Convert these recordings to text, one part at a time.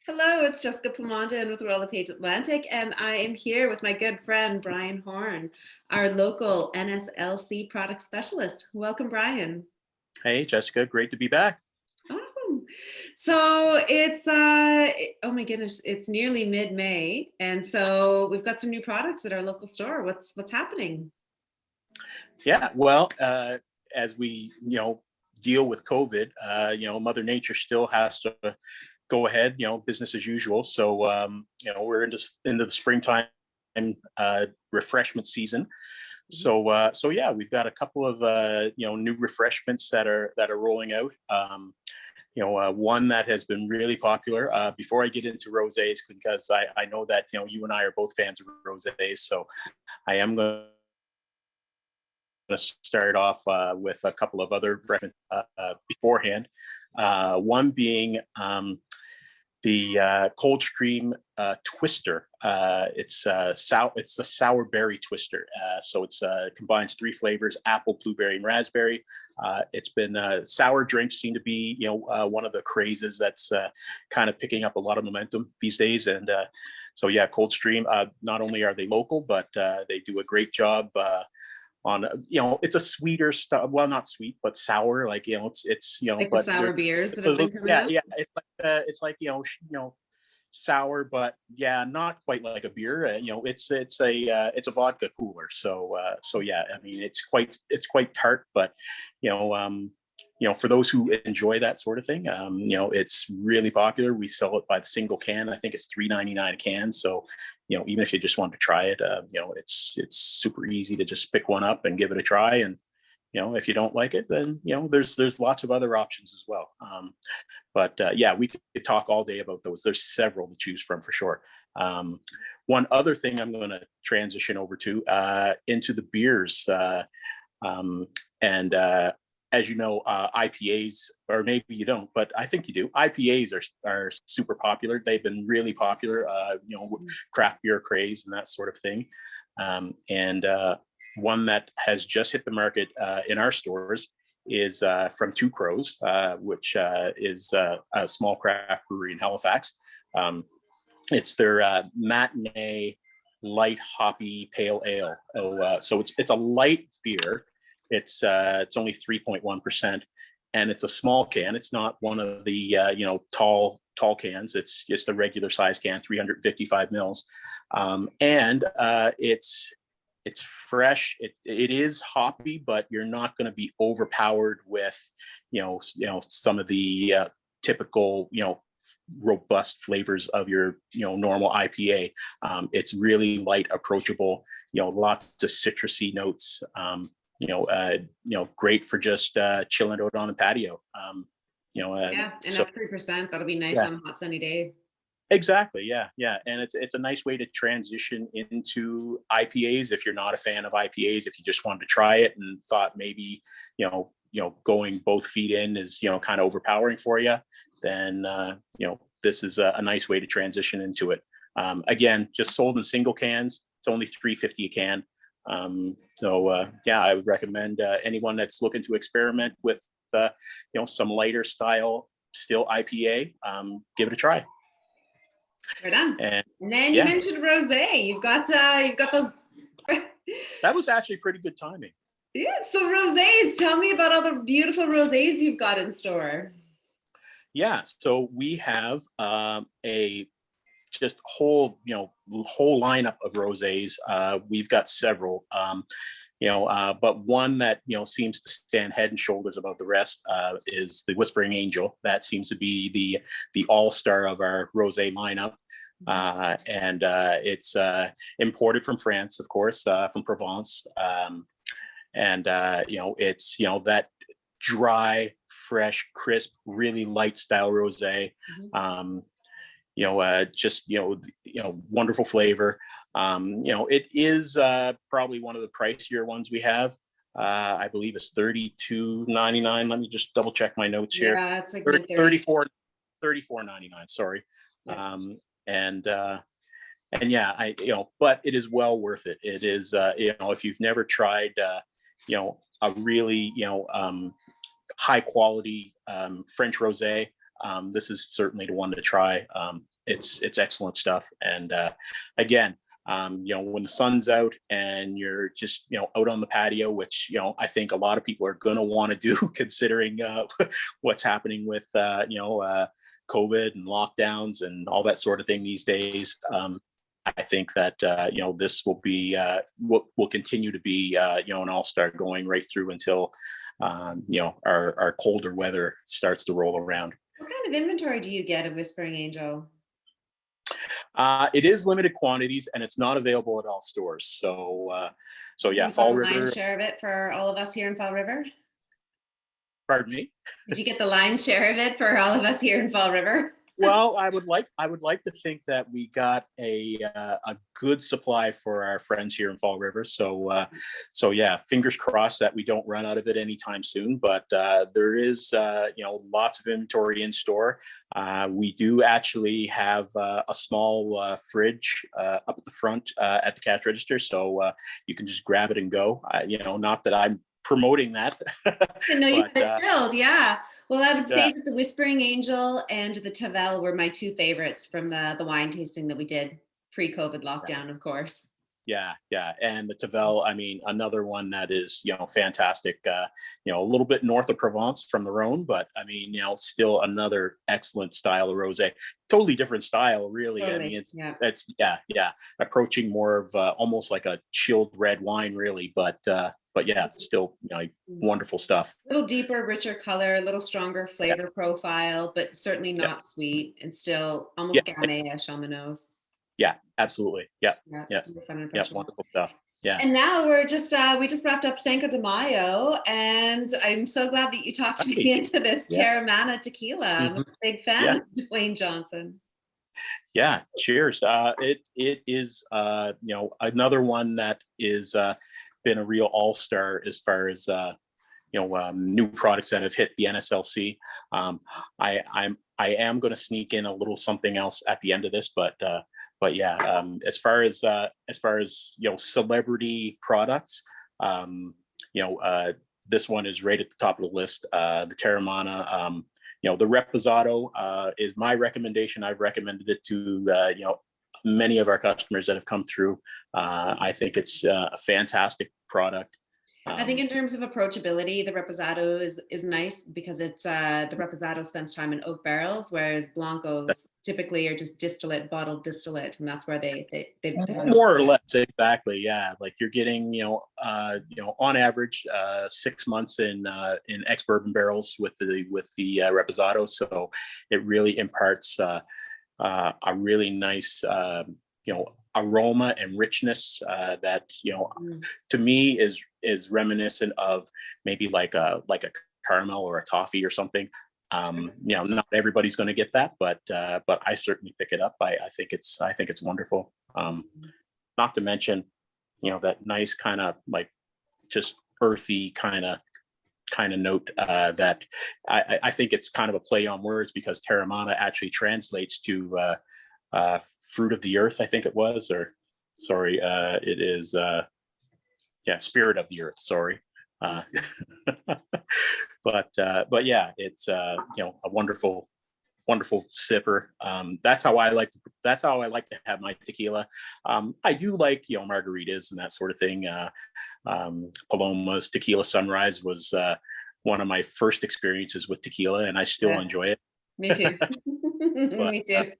Hello, it's Jessica Plamondon with Royal Lepage Atlantic, and I am here with my good friend Brian Horne, our local NSLC product specialist. Welcome, Brian. Hey, Jessica, great to be back. Awesome. So it's oh my goodness, it's nearly mid-May, and so we've got some new products at our local store. What's happening? Yeah, well, as we deal with COVID, Mother Nature still has to go ahead, business as usual. So we're into the springtime refreshment season. So yeah, we've got a couple of new refreshments that are rolling out. One that has been really popular. Before I get into rosés, because I know that you and I are both fans of rosés, so I am going to start off with a couple of other beforehand. One being the cold stream twister. It's the sour berry twister. So it's combines three flavors: apple, blueberry, and raspberry. It's been sour drinks seem to be one of the crazes that's kind of picking up a lot of momentum these days. And so yeah, Cold Stream. Not only are they local, but they do a great job. On it's a sweeter stuff, well, not sweet but sour, like it's Like the but sour beers that have been coming yeah, out? yeah, it's like sour, but yeah, not quite like a beer. It's a vodka cooler. So yeah, I mean it's quite tart, but you know um for those who enjoy that sort of thing, it's really popular. We sell it by the single can. I think it's $3.99 a can. So even if you just want to try it, it's super easy to just pick one up and give it a try. And if you don't like it, then there's lots of other options as well. But yeah, we could talk all day about those. There's several to choose from for sure. One other thing I'm going to transition over to into the beers, and as you know, IPAs, or maybe you don't, but I think you do. IPAs are super popular. They've been really popular, craft beer craze and that sort of thing. And one that has just hit the market in our stores is from Two Crows, which is a small craft brewery in Halifax. It's their matinee light hoppy pale ale. So it's a light beer. It's only 3.1%, and it's a small can. It's not one of the tall cans. It's just a regular size can, 355 mils, and it's fresh. It is hoppy, but you're not going to be overpowered with some of the typical robust flavors of your normal IPA. It's really light, approachable. Lots of citrusy notes. Great for just chilling out on the patio. Yeah, and So at 3%, that'll be nice yeah, on a hot sunny day. exactly. Yeah, and it's a nice way to transition into IPAs if you're not a fan of IPAs. If you just wanted to try it and thought maybe going both feet in is kind of overpowering for you, then this is a nice way to transition into it. Again, just sold in single cans. It's only $3.50 a can. Yeah, I would recommend anyone that's looking to experiment with some lighter style still IPA, give it a try. Right on. And And then you yeah, mentioned rosé. You've got those. that was actually pretty good timing. Yeah, so rosés. Tell me about all the beautiful rosés you've got in store. Yeah, so we have a just whole lineup of rosés. We've got several, but one that seems to stand head and shoulders above the rest is the Whispering Angel. That seems to be the all-star of our rosé lineup. And it's imported from France, of course, from Provence. And it's that dry, fresh, crisp, really light style rosé. Just wonderful flavor. It is probably one of the pricier ones we have. I believe it's $32.99. Let me just double check my notes here. Yeah, it's like 34.99. Sorry. Yeah. And yeah, but it is well worth it. It is, if you've never tried, a really, high quality French rosé, this is certainly the one to try. It's excellent stuff. And again, when the sun's out and you're just, out on the patio, which, I think a lot of people are going to want to do considering what's happening with, COVID and lockdowns and all that sort of thing these days. I think that, this will be, will continue to be, an all-star going right through until, our colder weather starts to roll around. What kind of inventory do you get of Whispering Angel? It is limited quantities and it's not available at all stores. So yeah, Fall River. Lion's share of it for all of us here in Fall River? Pardon me? Did you get the lion's share of it for all of us here in Fall River? Well, I would like to think that we got a good supply for our friends here in Fall River. So yeah, fingers crossed that we don't run out of it anytime soon. But there is lots of inventory in store. We do actually have a small fridge up at the front at the cash register, so you can just grab it and go. Not that I'm promoting that. No, you had it filled, yeah. Well, I would say that the Whispering Angel and the Tavel were my two favorites from the wine tasting that we did pre-COVID lockdown, of course. Yeah, and the Tavel, another one that is, fantastic. A little bit north of Provence from the Rhone, but still another excellent style of rosé. Totally different style, really. Totally. It's approaching more of almost like a chilled red wine, really. But yeah, it's still wonderful stuff. A little deeper, richer color, a little stronger flavor profile, but certainly not sweet, and still almost gamay-ish on the nose. Yeah, absolutely. Yeah. Wonderful stuff. Yeah. And now we just wrapped up Cinco de Mayo, and I'm so glad that you talked me into this Terramana tequila. I'm a big fan of Dwayne Johnson. Yeah, cheers. It is another one that is been a real all-star as far as new products that have hit the NSLC. I am going to sneak in a little something else at the end of this, but yeah, as far as celebrity products, this one is right at the top of the list. The Terramana, the Reposado is my recommendation. I've recommended it to many of our customers that have come through. I think it's a fantastic product. I think in terms of approachability, the Reposado is nice because it's the Reposado spends time in oak barrels, whereas Blancos typically are just bottled distillate, and that's where they more or less, exactly. Yeah, like you're getting on average 6 months in ex-bourbon barrels with the Reposado, so it really imparts a really nice aroma and richness that to me is reminiscent of maybe like a caramel or a toffee or something. Not everybody's going to get that, but I certainly pick it up. I think it's wonderful. Not to mention that nice kind of like just earthy kind of note that I think it's kind of a play on words, because Terramana actually translates to fruit of the earth, I think it was, or sorry, it is spirit of the earth, sorry. But yeah, it's a wonderful sipper. That's how I like to have my tequila. I do like margaritas and that sort of thing. Paloma's Tequila Sunrise was one of my first experiences with tequila, and I still enjoy it. Me too. Me too.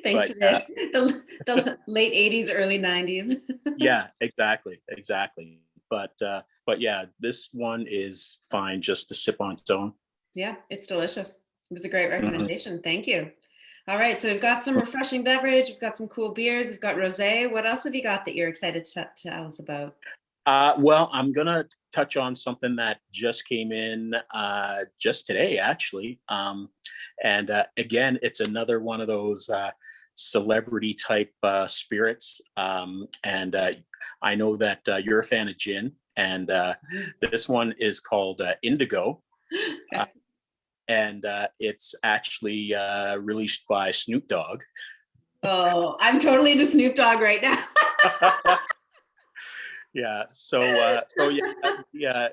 Thanks to the late 80s, early 90s. Yeah, exactly. But yeah, this one is fine just to sip on its own. Yeah, it's delicious. It was a great recommendation. Thank you. All right, so we've got some refreshing beverage, we've got some cool beers, we've got rosé. What else have you got that you're excited to tell us about? Well, I'm gonna touch on something that just came in just today, actually. And again, it's another one of those celebrity type spirits. And I know that you're a fan of gin, and this one is called Indigo. And it's actually released by Snoop Dogg. Oh, I'm totally into Snoop Dogg right now. Yeah. So yeah,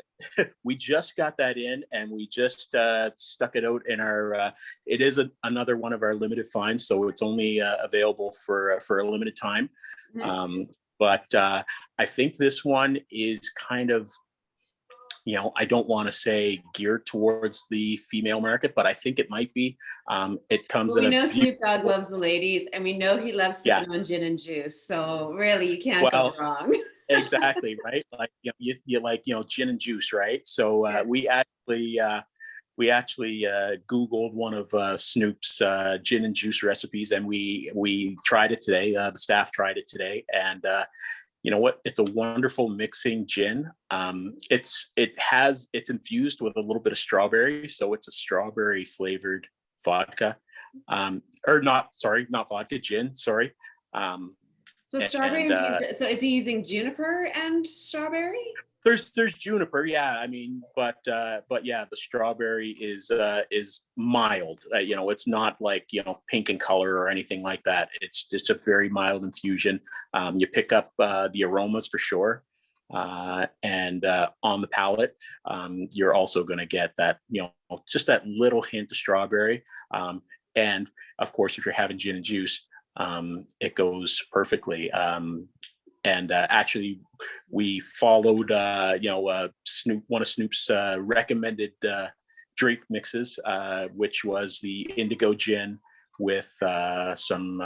we just got that in, and we just stuck it out in our. It is another one of our limited finds, so it's only available for a limited time. Mhm. Um, but I think this one is kind of, I don't want to say geared towards the female market, but I think it might be. It comes Well, in we a know Snoop Dogg beautiful, loves the ladies, and we know he loves yeah. sipping on gin and juice. So really, you can't go Well, wrong. exactly, right? Like, you like, gin and juice, right? So Yeah. we actually Googled one of Snoop's gin and juice recipes, and we tried it today. The staff tried it today, and you know what? It's a wonderful mixing gin. It's infused with a little bit of strawberry, so it's a strawberry flavored vodka. Or not, sorry, not vodka, gin. Sorry. Um, So strawberry and infused. So is he using juniper and strawberry? there's juniper, yeah. I mean, but yeah, the strawberry is mild. It's not like, pink in color or anything like that. It's just a very mild infusion. You pick up the aromas for sure, and on the palate, you're also going to get that, just that little hint of strawberry. And of course, if you're having gin and juice, it goes perfectly. And actually, we followed Snoop, one of Snoop's recommended drink mixes, which was the Indigo gin with some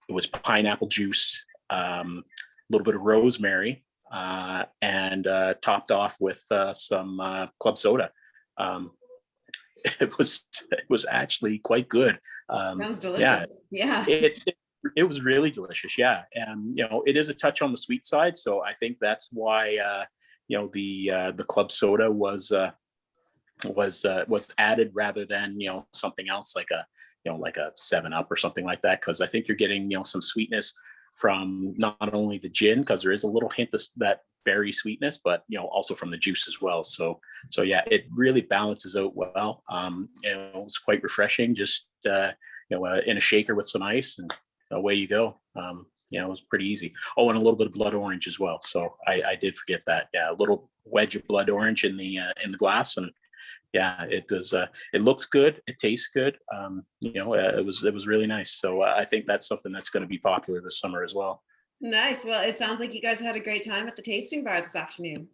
it was pineapple juice, a little bit of rosemary, and topped off with some club soda. um, it was actually quite good. Sounds Yeah, delicious. Yeah. it was really delicious. Yeah, and it is a touch on the sweet side, so I think that's why the club soda was added rather than something else like a 7 Up or something like that, because I think you're getting some sweetness from not only the gin, because there is a little hint of that berry sweetness, but also from the juice as well. So yeah, it really balances out well. It's quite refreshing, just in a shaker with some ice, and away you go. It was pretty easy. Oh, and a little bit of blood orange as well. So I did forget that. Yeah, a little wedge of blood orange in the glass, and yeah, it does. It looks good. It tastes good. It was really nice. So I think that's something that's going to be popular this summer as well. Nice. Well, it sounds like you guys had a great time at the tasting bar this afternoon.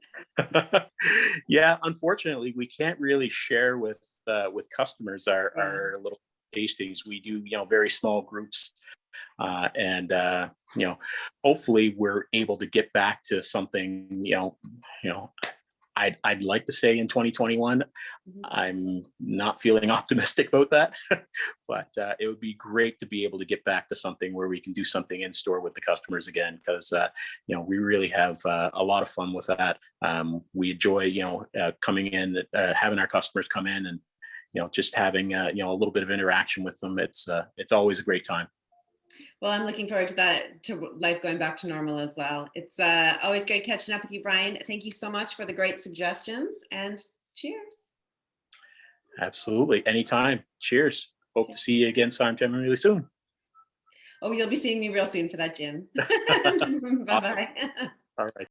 Yeah, unfortunately, we can't really share with customers our Yeah. our little tastings. We do very small groups, and hopefully we're able to get back to something. You know, I'd like to say in 2021. Mhm. I'm not feeling optimistic about that, but it would be great to be able to get back to something where we can do something in store with the customers again, because we really have a lot of fun with that. We enjoy coming in, having our customers come in, and just having a little bit of interaction with them. It's always a great time. Well, I'm looking forward to that, to life going back to normal as well. It's always great catching up with you, Brian. Thank you so much for the great suggestions, and cheers. Absolutely, anytime. Cheers. Hope to see you again sometime really soon. Oh, you'll be seeing me real soon for that gym. Bye Awesome. bye. All right.